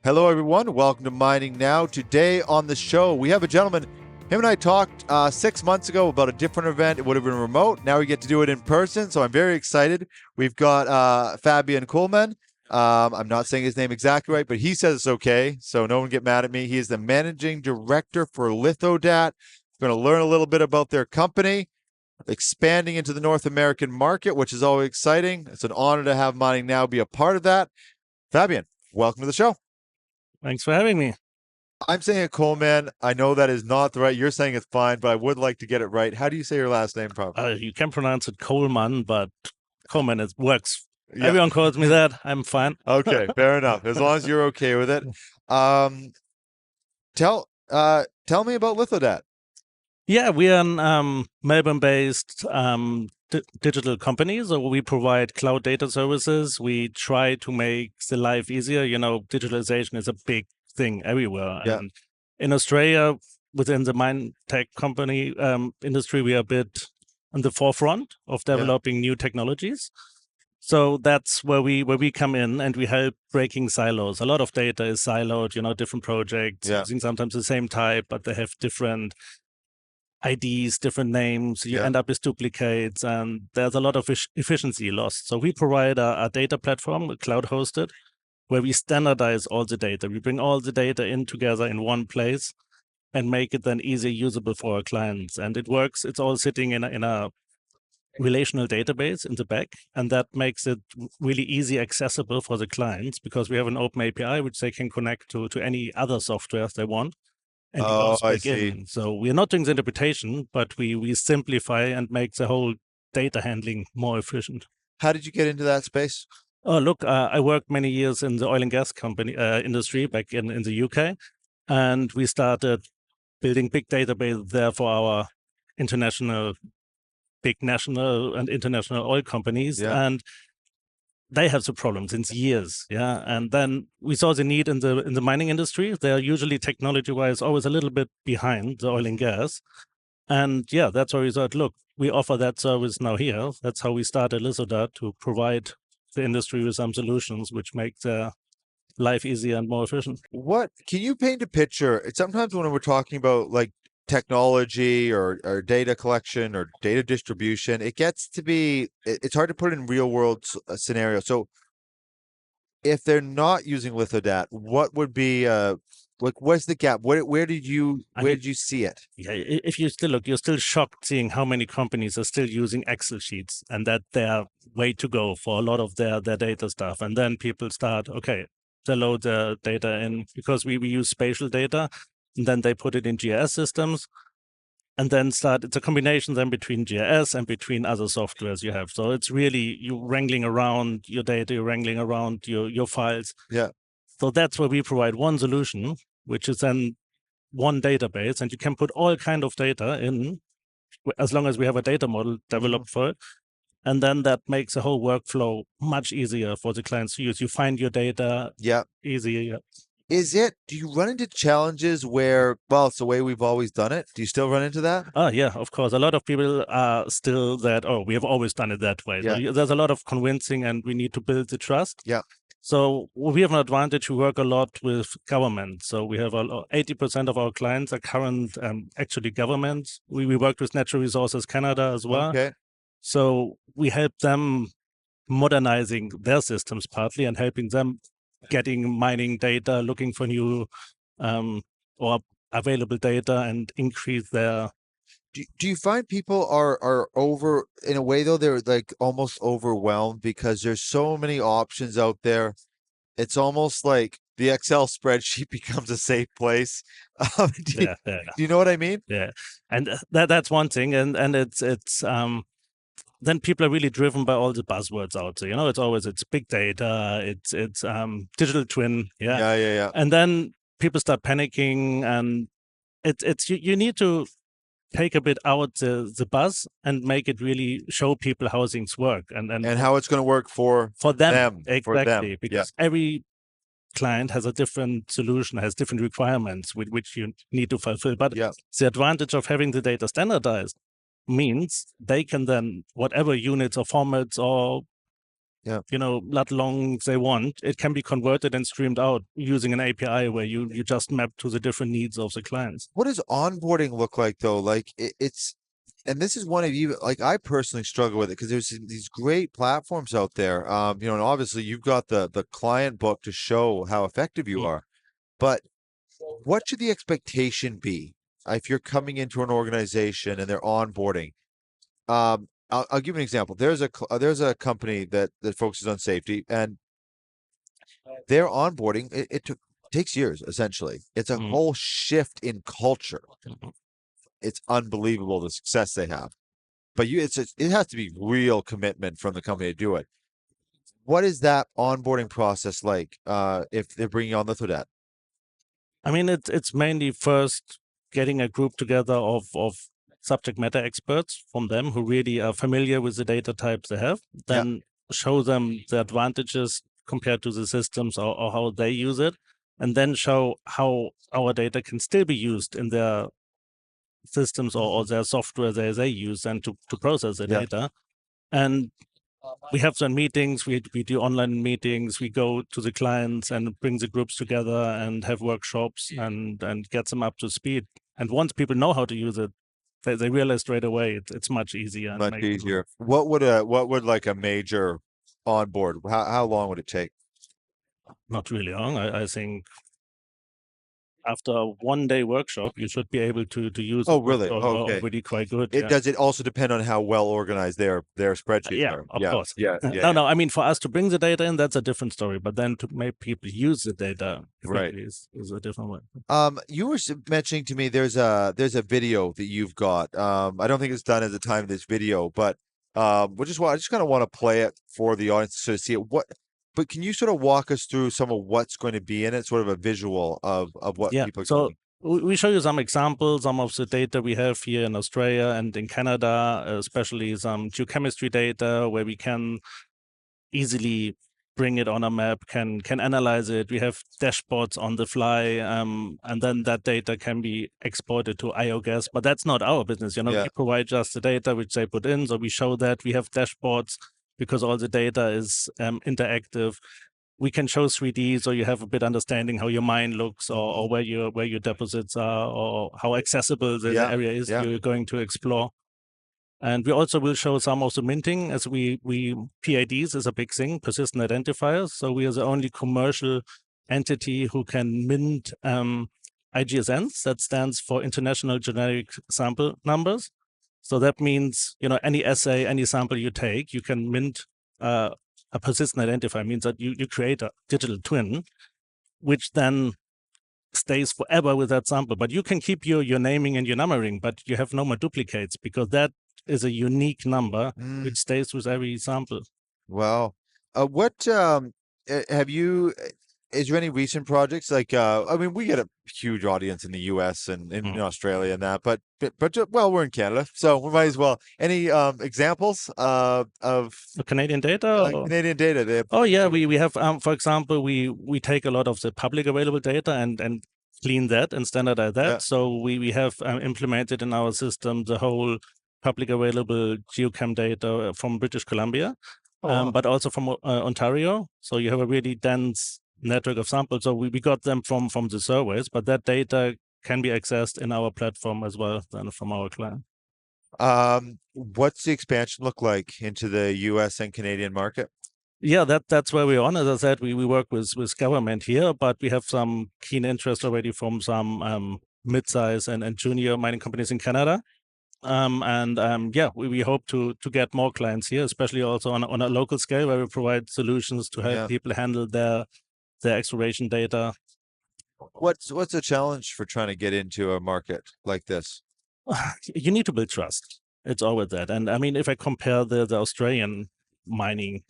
Hello, everyone. Welcome to Mining Now. Today on the show, we have a gentleman. Him and I talked 6 months ago about a different event. It would have been remote. Now we get to do it in person, so I'm very excited. We've got Fabian Kohlmann. I'm not saying his name exactly right, but he says it's okay, so no one get mad at me. He is the managing director for Lithodat. We're going to learn a little bit about their company, expanding into the North American market, which is always exciting. It's an honor to have Mining Now be a part of that. Fabian, welcome to the show. Thanks for having me. I'm saying it Coleman. I know that is not the right. You're saying it's fine, but I would like to get it right. How do you say your last name properly? You can pronounce it Kohlmann, but Kohlmann, it works. Yeah. Everyone calls me that. I'm fine. Okay, fair enough. As long as you're okay with it. Tell me about Lithodat. Yeah, we are a Melbourne-based digital company. So we provide cloud data services. We try to make the life easier. You know, digitalization is a big thing everywhere. Yeah. And in Australia, within the mine tech company industry, we are a bit on the forefront of developing new technologies. So that's where we come in, and we help breaking silos. A lot of data is siloed, you know, different projects using sometimes the same type, but they have different IDs, different names. You end up with duplicates, and there's a lot of efficiency lost. So we provide a data platform, cloud hosted, where we standardize all the data. We bring all the data in together in one place and make it then easily usable for our clients. And it works. It's all sitting in a relational database in the back, and that makes it really easy accessible for the clients because we have an open API which they can connect to any other software they want. And I see. in. So we're not doing the interpretation, but we simplify and make the whole data handling more efficient. How did you get into that space? Oh, look, I worked many years in the oil and gas company industry back in the UK, and we started building big databases there for our big national and international oil companies. And they have the problem since years. And then we saw the need in the mining industry. They're usually technology-wise always a little bit behind the oil and gas. And that's why we thought, look, we offer that service now here. That's how we started Lithodat, to provide the industry with some solutions which make their life easier and more efficient. What can you paint a picture? Sometimes when we're talking about like technology or data collection or data distribution, it gets to be, it's hard to put it in real world scenario. So if they're not using Lithodat, what would be like, where's the gap? Where did you see it? Yeah, if you still look, you're still shocked seeing how many companies are still using Excel sheets, and that they're way to go for a lot of their data stuff. And then people start, they load their data in because we use spatial data, and then they put it in GIS systems, and then it's a combination then between GIS and between other softwares you have. So it's really you wrangling around your data, you're wrangling around your files. Yeah. So that's where we provide one solution, which is then one database, and you can put all kind of data in as long as we have a data model developed for it. And then that makes the whole workflow much easier for the clients to use. You find your data easier. Do you run into challenges where, well, it's the way we've always done it? Do you still run into that? Yeah, of course. A lot of people are still that, we have always done it that way. So there's a lot of convincing, and we need to build the trust. Yeah. So we have an advantage. We work a lot with government. So we have 80% of our clients are current, actually governments. We worked with Natural Resources Canada as well. Okay. So we help them modernizing their systems partly and helping them getting mining data, looking for new or available data, and increase their. Do you find people are over, in a way though, they're like almost overwhelmed because there's so many options out there? It's almost like the Excel spreadsheet becomes a safe place. Do you know what I mean? Yeah, and that's one thing, and it's then people are really driven by all the buzzwords out there. You know, it's big data, it's digital twin. Yeah. And then people start panicking, and it's you need to take a bit out the buzz and make it really show people how things work and how it's going to work for them. Exactly, because every client has a different solution, has different requirements which you need to fulfill. But the advantage of having the data standardized means they can then, whatever units or formats or lat long they want, it can be converted and streamed out using an API where you just map to the different needs of the clients. What does onboarding look like though? Like it's, and this is one of you, like I personally struggle with it because there's these great platforms out there. And obviously you've got the client book to show how effective you are, but what should the expectation be if you're coming into an organization and they're onboarding? I'll give you an example. There's a company that focuses on safety, and their onboarding it takes years essentially. It's a whole shift in culture. It's unbelievable the success they have, but it has to be real commitment from the company to do it. What is that onboarding process like if they're bringing on Lithodat? I mean, it's mainly first getting a group together of subject matter experts from them who really are familiar with the data types they have, then show them the advantages compared to the systems or how they use it, and then show how our data can still be used in their systems or their software they use and to process the data. And we have some meetings, we do online meetings, we go to the clients and bring the groups together and have workshops and get them up to speed. And once people know how to use it, they realize straight away it's much easier. Much easier. What would like a major onboard? How long would it take? Not really long. I think after a 1-day workshop, you should be able to use Oh, really? Okay. already quite good. Does it also depend on how well organized their spreadsheets are? Of course. Yeah. No. I mean, for us to bring the data in, that's a different story. But then to make people use the data, right, is a different way. You were mentioning to me there's a video that you've got. I don't think it's done at the time of this video, but I just kind of want to play it for the audience to sort of see it. But can you sort of walk us through some of what's going to be in it, sort of a visual of what people are so we show you some examples, some of the data we have here in Australia and in Canada, especially some geochemistry data where we can easily bring it on a map, can analyze it. We have dashboards on the fly, and then that data can be exported to IOGAS. But that's not our business. We provide just the data which they put in. So we show that we have dashboards because all the data is interactive. We can show 3D, so you have a bit understanding how your mine looks, or where your deposits are, or how accessible the area is you're going to explore. And we also will show some of the minting, as we PIDs is a big thing, persistent identifiers. So we are the only commercial entity who can mint IGSNs. That stands for International Generic Sample Numbers. So that means, any assay, any sample you take, you can mint a persistent identifier. Means that you create a digital twin, which then stays forever with that sample. But you can keep your naming and your numbering, but you have no more duplicates because that is a unique number which stays with every sample. Wow. What have you? Is there any recent projects like? I mean, we get a huge audience in the U.S. and in Australia and that, but we're in Canada, so we might as well. Any examples of Canadian data? Canadian data. Oh yeah, we have for example, we take a lot of the public available data and clean that and standardize that. Yeah. So we have implemented in our system the whole public available geochem data from British Columbia, but also from Ontario. So you have a really dense network of samples. So we got them from the surveys, but that data can be accessed in our platform as well than from our client. What's the expansion look like into the US and Canadian market? Yeah, that's where we're on. As I said, we work with government here, but we have some keen interest already from some mid-size and junior mining companies in Canada. We hope to get more clients here, especially also on a local scale where we provide solutions to help people handle their exploration data. What's the challenge for trying to get into a market like this? You need to build trust. It's always that. And I mean, if I compare the Australian mining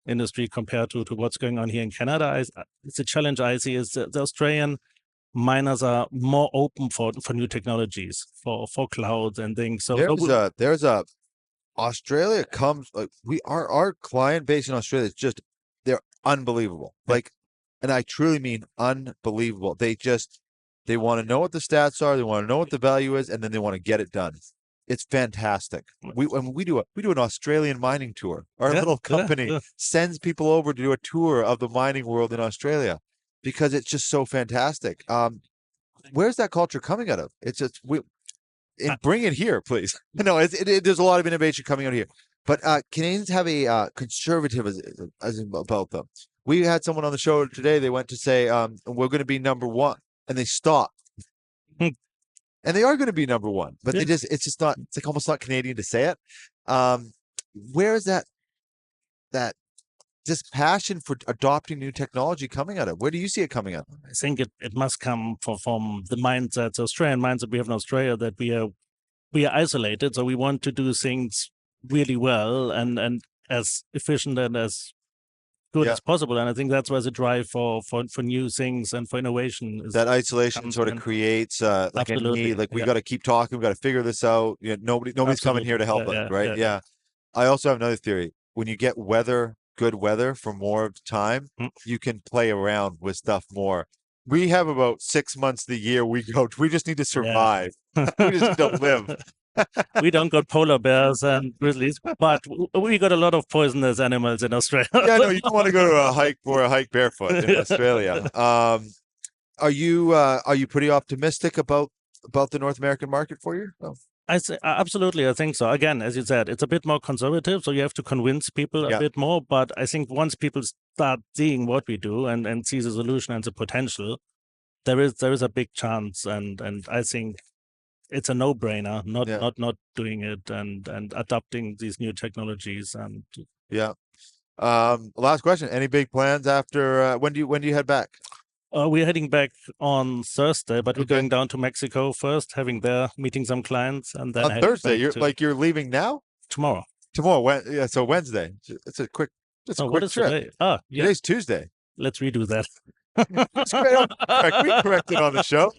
industry compared to what's going on here in Canada, it's a challenge I see is the Australian miners are more open for new technologies, for clouds and things. So there's a Australia comes like our client base in Australia is just they're unbelievable. Like, and I truly mean unbelievable. They want to know what the stats are, they want to know what the value is, and then they want to get it done. it's fantastic. We do an Australian mining tour. Our little company sends people over to do a tour of the mining world in Australia because it's just so fantastic. Where's that culture coming out of? It's just bring it here, please. No, there's a lot of innovation coming out here, but Canadians have a conservatism about them. We had someone on the show today. They went to say we're going to be number one, and they stopped. And they are going to be number one, but it's like almost not Canadian to say it. Where is that this passion for adopting new technology coming out of? Where do you see it coming out? I think it must come from the mindset, the Australian mindset we have in Australia, that we are isolated, so we want to do things really well and as efficient and as good as possible. And I think that's where the drive for new things and for innovation is. That isolation sort of creates like a need, like we got to keep talking, we got to figure this out. Nobody's coming here to help us, right? Yeah. I also have another theory. When you get good weather for more of the time, you can play around with stuff more. We have about 6 months of the year we just need to survive. We just need to live. We don't got polar bears and grizzlies, but we got a lot of poisonous animals in Australia. Yeah, no, you don't want to go to a hike barefoot in Australia. Are you pretty optimistic about the North American market for you? No. Absolutely, I think so. Again, as you said, it's a bit more conservative, so you have to convince people a bit more. But I think once people start seeing what we do and see the solution and the potential, there is a big chance, and I think it's a no-brainer not doing it and adopting these new technologies. And last question: any big plans after? When do you head back? We're heading back on Thursday, but we're going down to Mexico first, meeting some clients, and then on Thursday. You're leaving now? Tomorrow. Tomorrow, so Wednesday. It's a quick. What is trip. Today? Today's Tuesday. Let's redo that. That's great. We corrected on the show.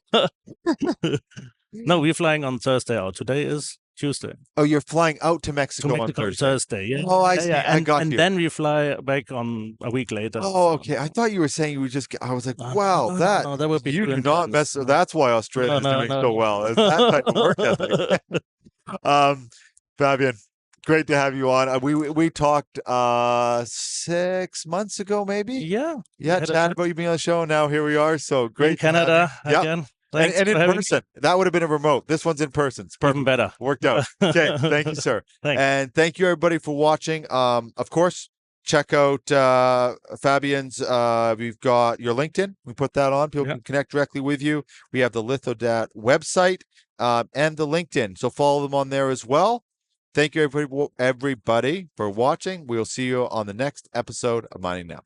No, we're flying on Thursday out. Today is Tuesday. Oh, you're flying out to Mexico on Thursday. Yeah. Oh, I see. I got you. And then we fly back on a week later. Oh, okay. I thought you were saying you would just. I was like, wow, that would be. You do not mess. That's why Australia is doing so well. It's that type of work ethic. Fabian, great to have you on. We talked 6 months ago, maybe. Yeah. Chat about you being on the show. Now here we are. So great. In Canada again. And in person. That would have been a remote. This one's in person. It's perfect. Even better. Worked out. Okay. Thank you, sir. Thanks. And thank you, everybody, for watching. Of course, check out Fabian's. We've got your LinkedIn. We put that on. People can connect directly with you. We have the Lithodat website and the LinkedIn. So follow them on there as well. Thank you, everybody, for watching. We'll see you on the next episode of Mining Now.